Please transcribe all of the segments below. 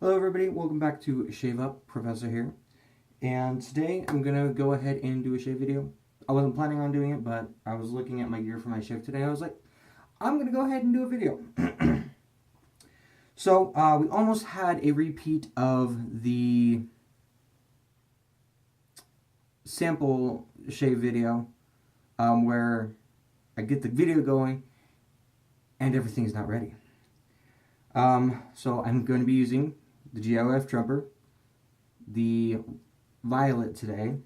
Hello everybody, welcome back to Shave Up, Professor here. And today I'm going to go ahead and do a shave video. I wasn't planning on doing it, but I was looking at my gear for my shave today. I was like, I'm going to go ahead and do a video. So, we almost had a repeat of the sample shave video where I get the video going and everything's not ready. So I'm going to be using the GOF Trumper, the Violet today,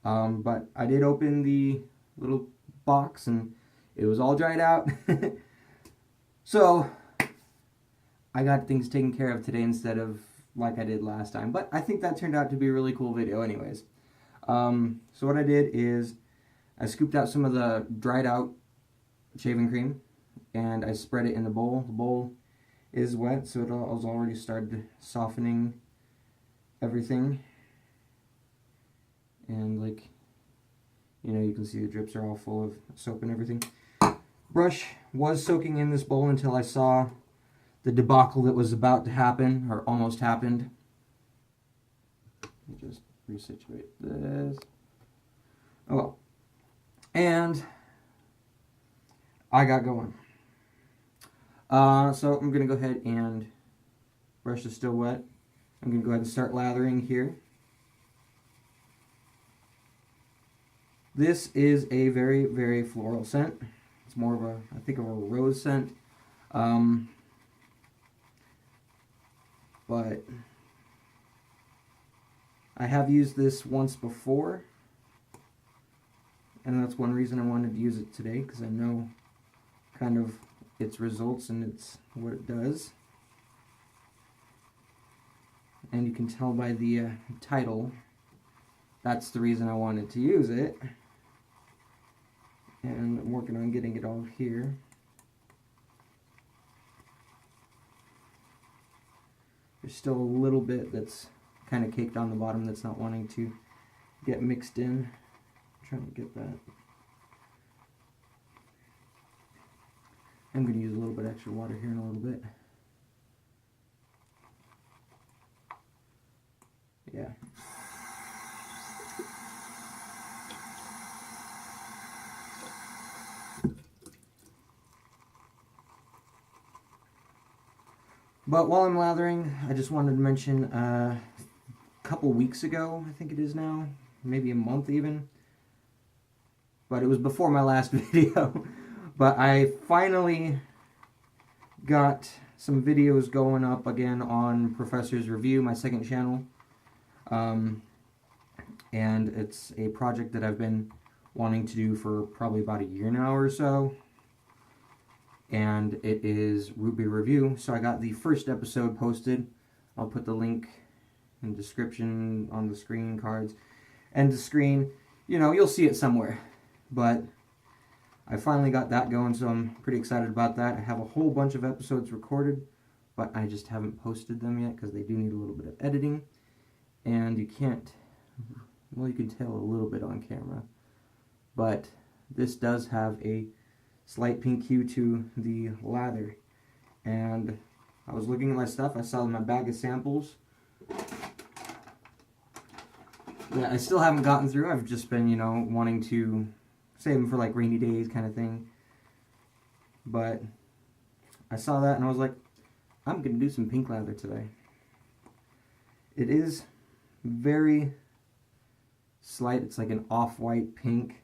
but I did open the little box and it was all dried out. So I got things taken care of today instead of like I did last time, but I think that turned out to be a really cool video anyways. So what I did is I scooped out some of the dried out shaving cream and I spread it in the bowl. The bowl is wet, so it has already started softening everything. And like, you know, you can see the drips are all full of soap and everything. Brush was soaking in this bowl until I saw the debacle that was about to happen, or almost happened. Let me just resituate this. Oh well. And I got going. So I'm going to go ahead and brush is still wet. I'm going to go ahead and start lathering here. This is a very, very floral scent. It's more of a, I think, of a rose scent. But I have used this once before, and that's one reason I wanted to use it today, because I know kind of its results and it's what it does. And you can tell by the title, that's the reason I wanted to use it. And I'm working on getting it all here. There's still a little bit that's kind of caked on the bottom that's not wanting to get mixed in. I'm trying to get that. I'm going to use a little bit extra water here in a little bit. Yeah. But while I'm lathering, I just wanted to mention a couple weeks ago, I think it is now, maybe a month even, but it was before my last video, but I finally got some videos going up again on Professor's Review, my second channel, and it's a project that I've been wanting to do for probably about a year now or so. And it is Root Beer Review. So I got the first episode posted. I'll put the link in the description on the screen cards. And the screen, you know, you'll see it somewhere. But I finally got that going, so I'm pretty excited about that. I have a whole bunch of episodes recorded, but I just haven't posted them yet because they do need a little bit of editing. And you can't, well, you can tell a little bit on camera. But this does have a slight pink hue to the lather. And I was looking at my stuff, I saw my bag of samples that I still haven't gotten through. I've just been, you know, wanting to save them for like rainy days kind of thing. But I saw that and I was like, I'm going to do some pink lather today. It is very slight, it's like an off-white pink.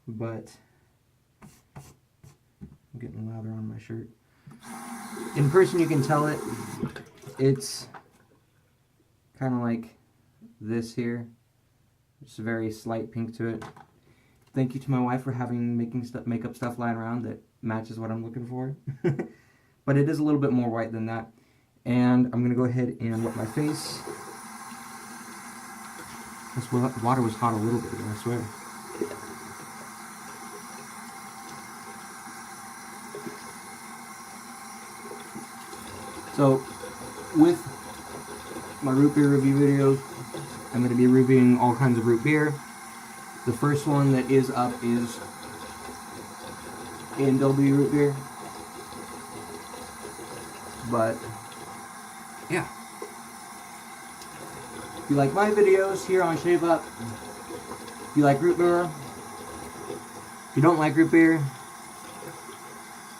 But I'm getting lather on my shirt. In person you can tell it. It's kind of like this here. Just a very slight pink to it. Thank you to my wife for making makeup stuff lying around that matches what I'm looking for. But it is a little bit more white than that. And I'm going to go ahead and wet my face. This water was hot a little bit ago, I swear. So, with my root beer review videos, I'm going to be reviewing all kinds of root beer. The first one that is up is A&W root beer. But yeah, if you like my videos here on Shave Up, if you like root beer, if you don't like root beer,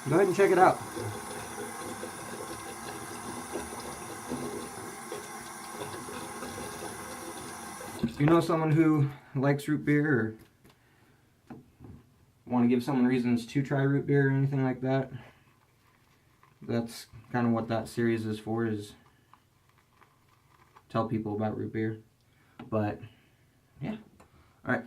go ahead and check it out. If you know someone who likes root beer, or want to give someone reasons to try root beer or anything like that, that's kind of what that series is for, is tell people about root beer. But yeah, all right.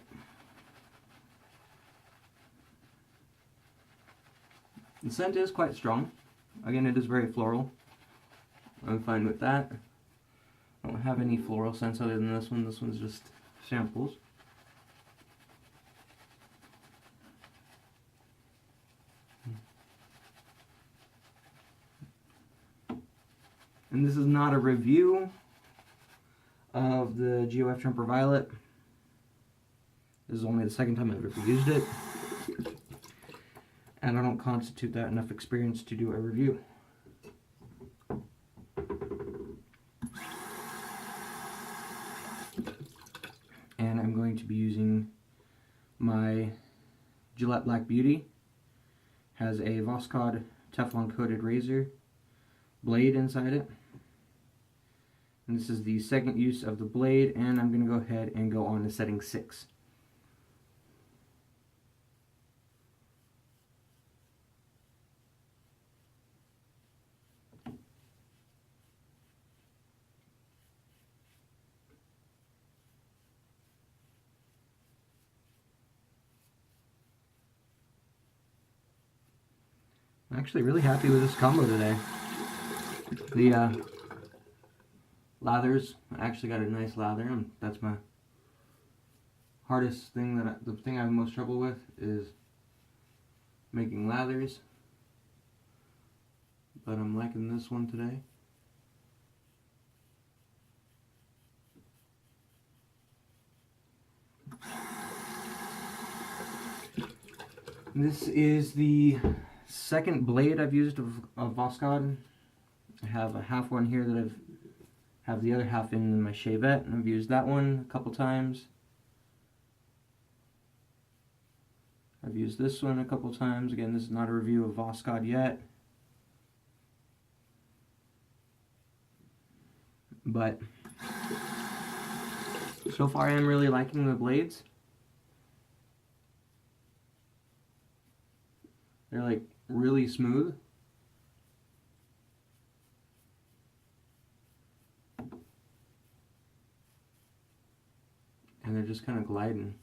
The scent is quite strong. Again, it is very floral. I'm fine with that. I don't have any floral scents other than this one. This one's just samples. And this is not a review of the GOF Trumper Violet. This is only the second time I've ever used it, and I don't constitute that enough experience to do a review. And I'm going to be using my Gillette Black Beauty. Has a Voskhod Teflon coated razor blade inside it. And this is the second use of the blade, and I'm going to go ahead and go on to setting 6. I'm actually really happy with this combo today. The lathers, I actually got a nice lather, and that's my hardest thing, the thing I have most trouble with is making lathers. But I'm liking this one today. This is the second blade I've used of Voskhod. I have a half one here that have the other half in my shavette, and I've used that one a couple times. I've used this one a couple times. Again, this is not a review of Voskhod yet. But so far I am really liking the blades. They're like really smooth. And they're just kind of gliding.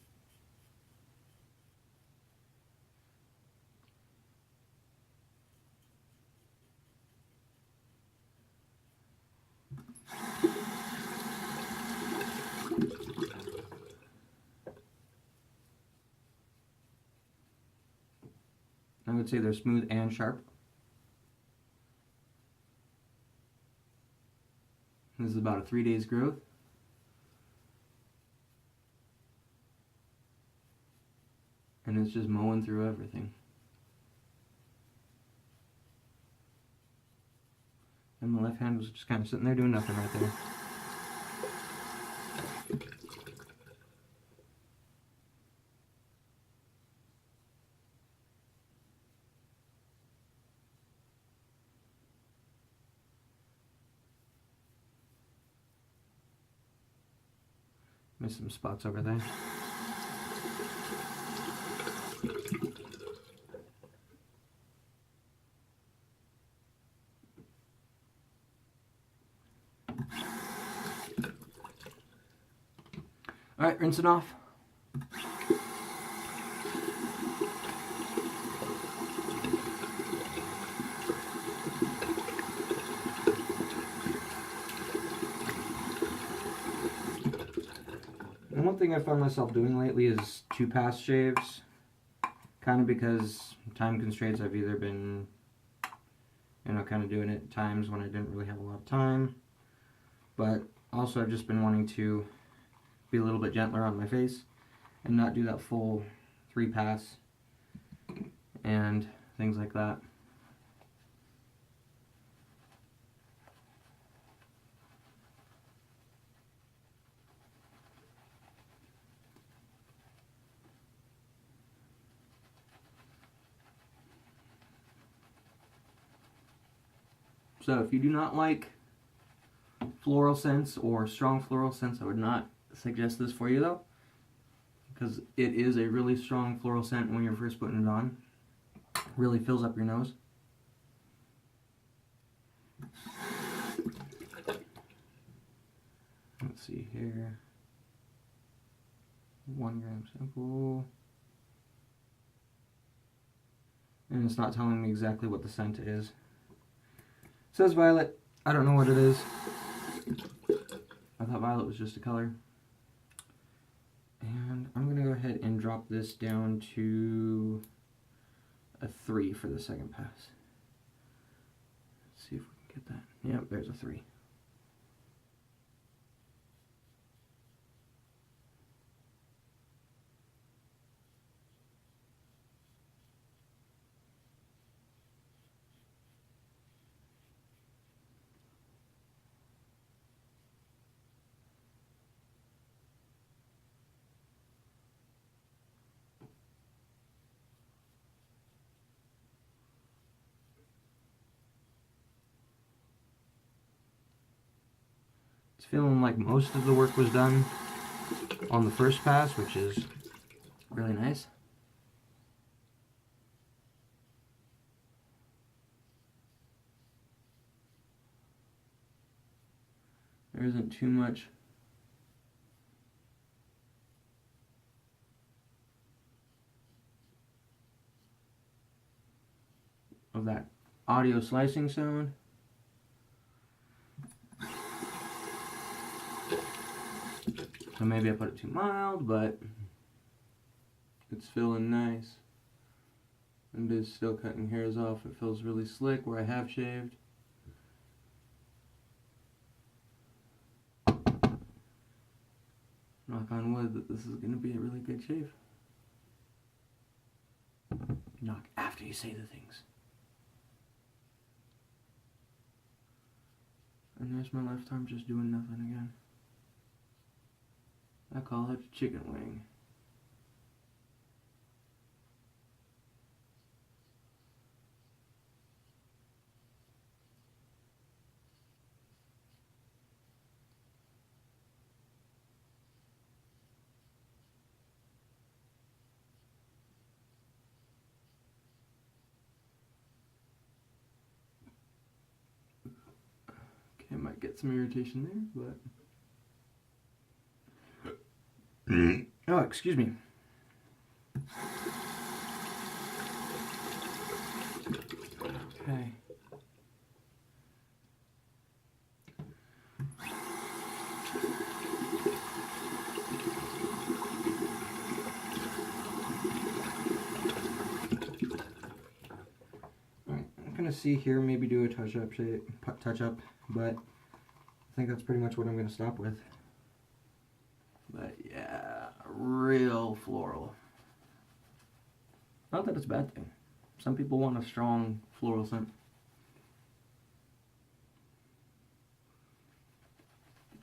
I would say they're smooth and sharp. This is about a 3 days growth. And it's just mowing through everything. And my left hand was just kind of sitting there doing nothing right there. Missed some spots over there. Alright, rinse it off. And one thing I found myself doing lately is 2-pass shaves. Kind of because time constraints. I've either been, kind of doing it at times when I didn't really have a lot of time. But also I've just been wanting to be a little bit gentler on my face and not do that full 3-pass and things like that. So if you do not like floral scents or strong floral scents, I would not suggest this for you though, because it is a really strong floral scent when you're first putting it on. Really fills up your nose. Let's see here. 1 gram sample. And it's not telling me exactly what the scent is. It says violet. I don't know what it is. I thought violet was just a color. And I'm going to go ahead and drop this down to a 3 for the second pass. Let's see if we can get that. Yep, there's a 3. It's feeling like most of the work was done on the first pass, which is really nice. There isn't too much of that audio slicing sound. So maybe I put it too mild, but it's feeling nice. And it is still cutting hairs off. It feels really slick where I have shaved. Knock on wood that this is going to be a really good shave. Knock after you say the things. And there's my left arm just doing nothing again. I call it a chicken wing. Okay, might get some irritation there, but... Oh, excuse me. Okay. Alright, I'm gonna see here, maybe do a touch-up, but I think that's pretty much what I'm gonna stop with. But yeah, real floral. Not that it's a bad thing. Some people want a strong floral scent.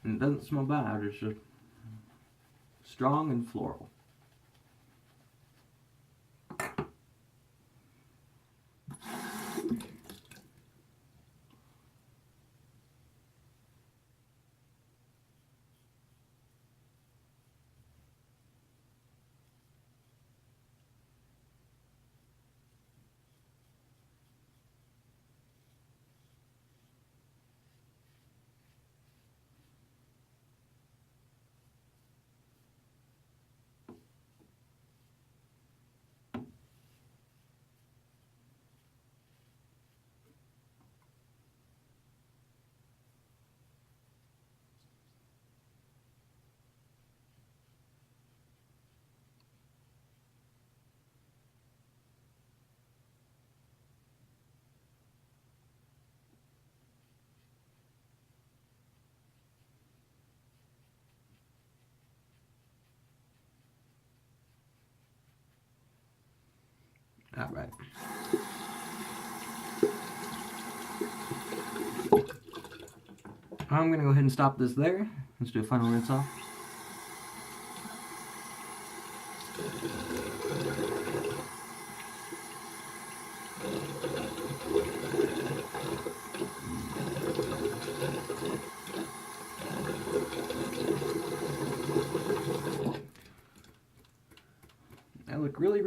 And it doesn't smell bad, it's just strong and floral. Alright. I'm going to go ahead and stop this there. Let's do a final rinse off.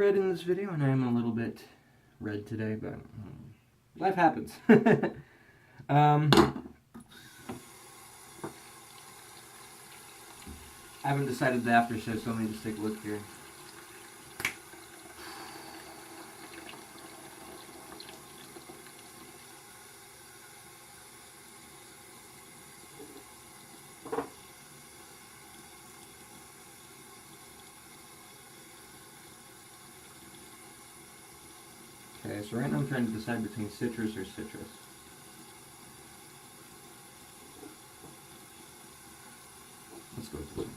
red in this video, and I am a little bit red today, but life happens. I haven't decided the aftershave, so let me just take a look here. Okay, so right now I'm trying to decide between citrus or citrus. Let's go with this one.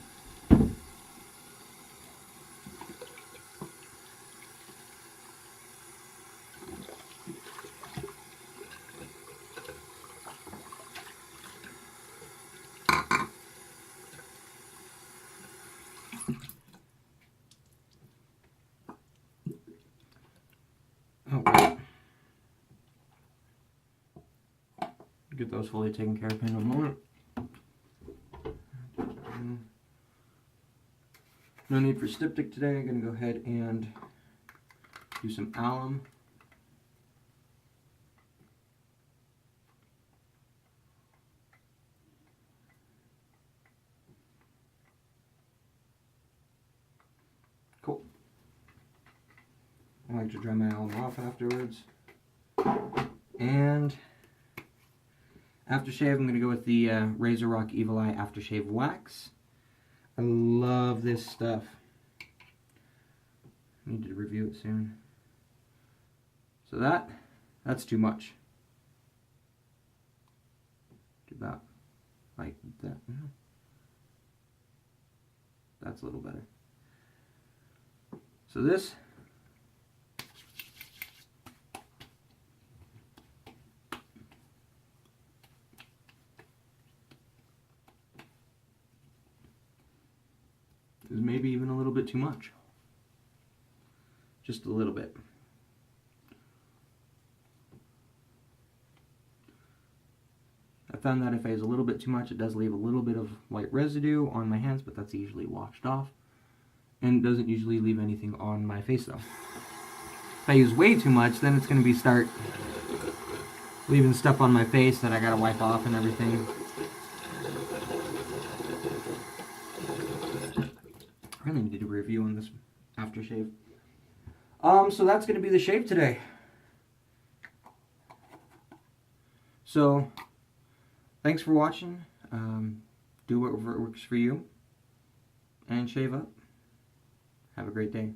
Oh, wait. Get those fully taken care of in a moment. No need for styptic today. I'm going to go ahead and do some alum. Cool. I like to dry my alum off afterwards. And aftershave, I'm going to go with the Razor Rock Evil Eye Aftershave Wax. I love this stuff. I need to review it soon. So that's too much. Do about like that. That's a little better. So this is maybe even a little bit too much. Just a little bit. I found that if I use a little bit too much, it does leave a little bit of white residue on my hands, but that's easily washed off. And it doesn't usually leave anything on my face though. If I use way too much, then it's going to start leaving stuff on my face that I gotta wipe off and everything. I really need to do a review on this aftershave. So that's going to be the shave today. So, thanks for watching. Do whatever works for you. And shave up. Have a great day.